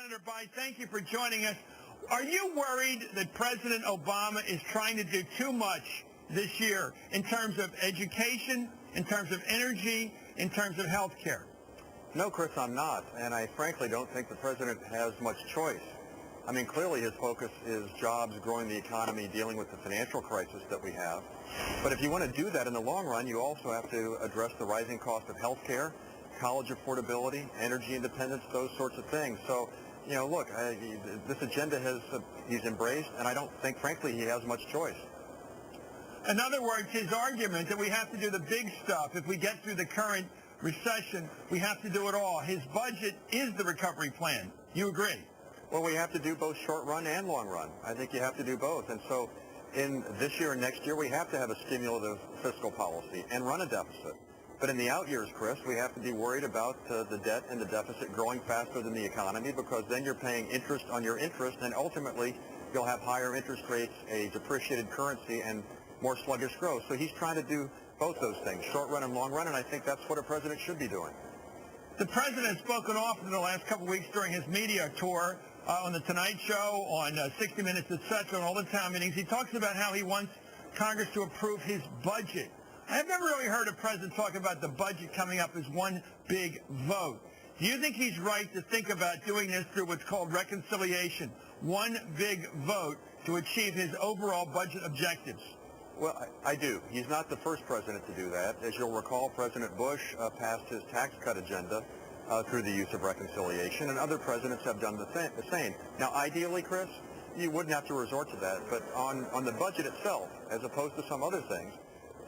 Senator Bayh, thank you for joining us. Are you worried that President Obama is trying to do too much this year in terms of education, in terms of energy, in terms of health care? No, Chris, I'm not. And I frankly don't think the president has much choice. I mean, clearly his focus is jobs, growing the economy, dealing with the financial crisis that we have. But if you want to do that in the long run, you also have to address the rising cost of health care, college affordability, energy independence, those sorts of things. So, you know, look, this agenda he's embraced, and I don't think, frankly, he has much choice. In other words, his argument that we have to do the big stuff. If we get through the current recession, we have to do it all. His budget is the recovery plan. You agree? Well, we have to do both short run and long run. I think you have to do both. And so in this year and next year, we have to have a stimulative fiscal policy and run a deficit. But in the out years, Chris, we have to be worried about the debt and the deficit growing faster than the economy, because then you're paying interest on your interest, and ultimately you'll have higher interest rates, a depreciated currency, and more sluggish growth. So he's trying to do both those things, short run and long run, and I think that's what a president should be doing. The president has spoken often in the last couple of weeks during his media tour on The Tonight Show, on 60 Minutes, etc., and all the town meetings. He talks about how he wants Congress to approve his budget. I've never really heard a president talk about the budget coming up as one big vote. Do you think he's right to think about doing this through what's called reconciliation, one big vote to achieve his overall budget objectives? Well, I do. He's not the first president to do that. As you'll recall, President Bush passed his tax cut agenda through the use of reconciliation, and other presidents have done the same. Now, ideally, Chris, you wouldn't have to resort to that, but on the budget itself, as opposed to some other things,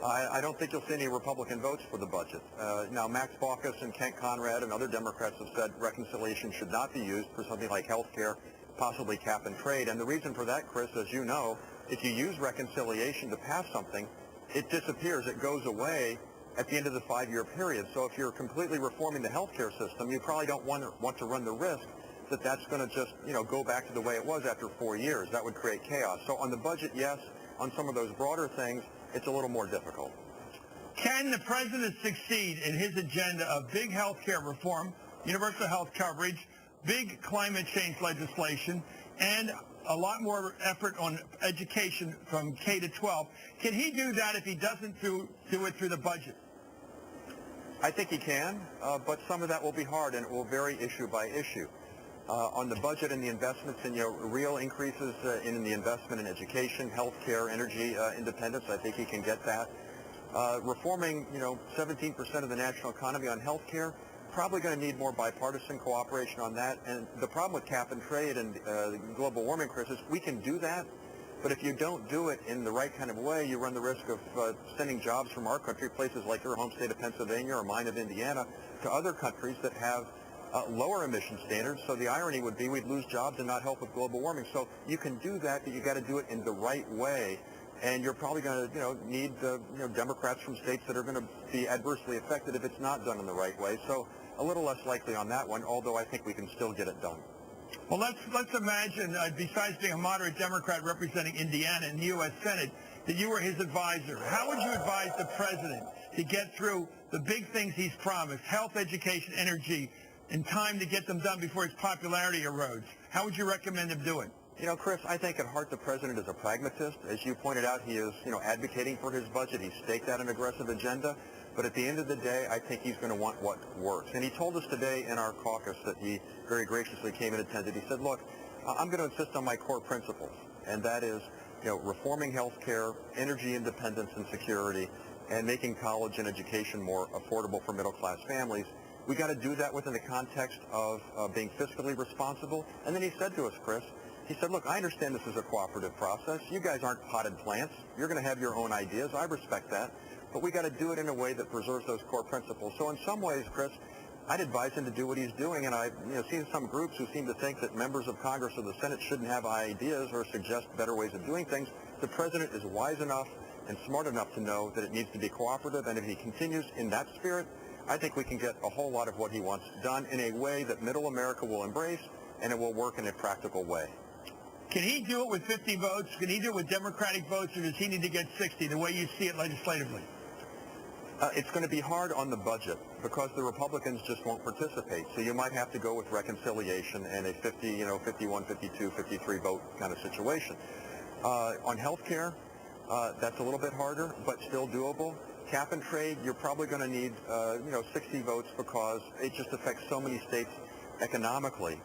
I don't think you'll see any Republican votes for the budget. Now, Max Baucus and Kent Conrad and other Democrats have said reconciliation should not be used for something like health care, possibly cap and trade. And the reason for that, Chris, as you know, if you use reconciliation to pass something, it disappears. It goes away at the end of the 5-year period. So if you're completely reforming the health care system, you probably don't want to run the risk that that's going to just, go back to the way it was after 4 years. That would create chaos. So on the budget, yes. On some of those broader things, it's a little more difficult. Can the president succeed in his agenda of big health care reform, universal health coverage, big climate change legislation, and a lot more effort on education from K to 12? Can he do that if he doesn't do it through the budget? I think he can, but some of that will be hard, and it will vary issue by issue. On the budget and the investments and real increases in the investment in education, health care, energy independence, I think he can get that. Reforming, 17% of the national economy on health care, probably going to need more bipartisan cooperation on that. And the problem with cap and trade and the global warming crisis, we can do that, but if you don't do it in the right kind of way, you run the risk of sending jobs from our country, places like your home state of Pennsylvania or mine of Indiana, to other countries that have lower emission standards. So the irony would be we'd lose jobs and not help with global warming. So you can do that, but you got to do it in the right way. And you're probably going to, need Democrats from states that are going to be adversely affected if it's not done in the right way. So a little less likely on that one, although I think we can still get it done. Well, let's imagine, besides being a moderate Democrat representing Indiana in the U.S. Senate, that you were his advisor. How would you advise the president to get through the big things he's promised, health, education, energy, in time to get them done before his popularity erodes? How would you recommend him do it? Chris, I think at heart the president is a pragmatist. As you pointed out, he is, advocating for his budget. He's staked out an aggressive agenda. But at the end of the day, I think he's going to want what works. And he told us today in our caucus that he very graciously came and attended. He said, look, I'm going to insist on my core principles, and that is, reforming health care, energy independence and security, and making college and education more affordable for middle-class families. We got to do that within the context of being fiscally responsible. And then he said to us, Chris, he said, look, I understand this is a cooperative process. You guys aren't potted plants. You're going to have your own ideas. I respect that. But we got to do it in a way that preserves those core principles. So in some ways, Chris, I'd advise him to do what he's doing. And I've seen some groups who seem to think that members of Congress or the Senate shouldn't have ideas or suggest better ways of doing things. The president is wise enough and smart enough to know that it needs to be cooperative. And if he continues in that spirit, I think we can get a whole lot of what he wants done in a way that middle America will embrace, and it will work in a practical way. Can he do it with 50 votes? Can he do it with Democratic votes, or does he need to get 60, the way you see it legislatively? It's going to be hard on the budget because the Republicans just won't participate. So you might have to go with reconciliation and a 51, 52, 53 vote kind of situation. On health care, that's a little bit harder, but still doable. Cap and trade, you're probably going to need, 60 votes because it just affects so many states economically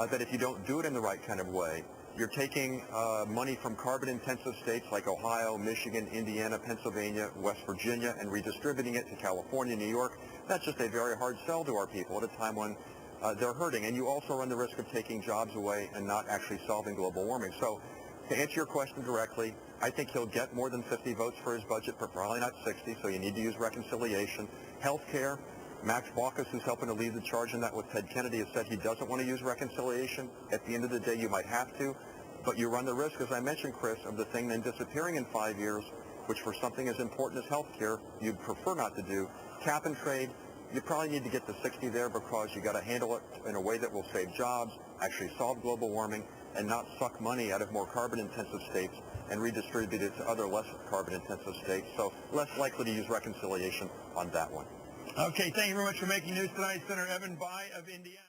that if you don't do it in the right kind of way, you're taking money from carbon-intensive states like Ohio, Michigan, Indiana, Pennsylvania, West Virginia, and redistributing it to California, New York. That's just a very hard sell to our people at a time when they're hurting. And you also run the risk of taking jobs away and not actually solving global warming. So to answer your question directly, I think he'll get more than 50 votes for his budget, but probably not 60, so you need to use reconciliation. Health care, Max Baucus, who's helping to lead the charge in that with Ted Kennedy, has said he doesn't want to use reconciliation. At the end of the day, you might have to, but you run the risk, as I mentioned, Chris, of the thing then disappearing in 5 years, which for something as important as health care, you'd prefer not to do. Cap and trade, you probably need to get to 60 there because you got to handle it in a way that will save jobs, actually solve global warming, and not suck money out of more carbon-intensive states and redistribute it to other less carbon-intensive states. So less likely to use reconciliation on that one. Okay, thank you very much for making news tonight, Senator Evan Bayh of Indiana.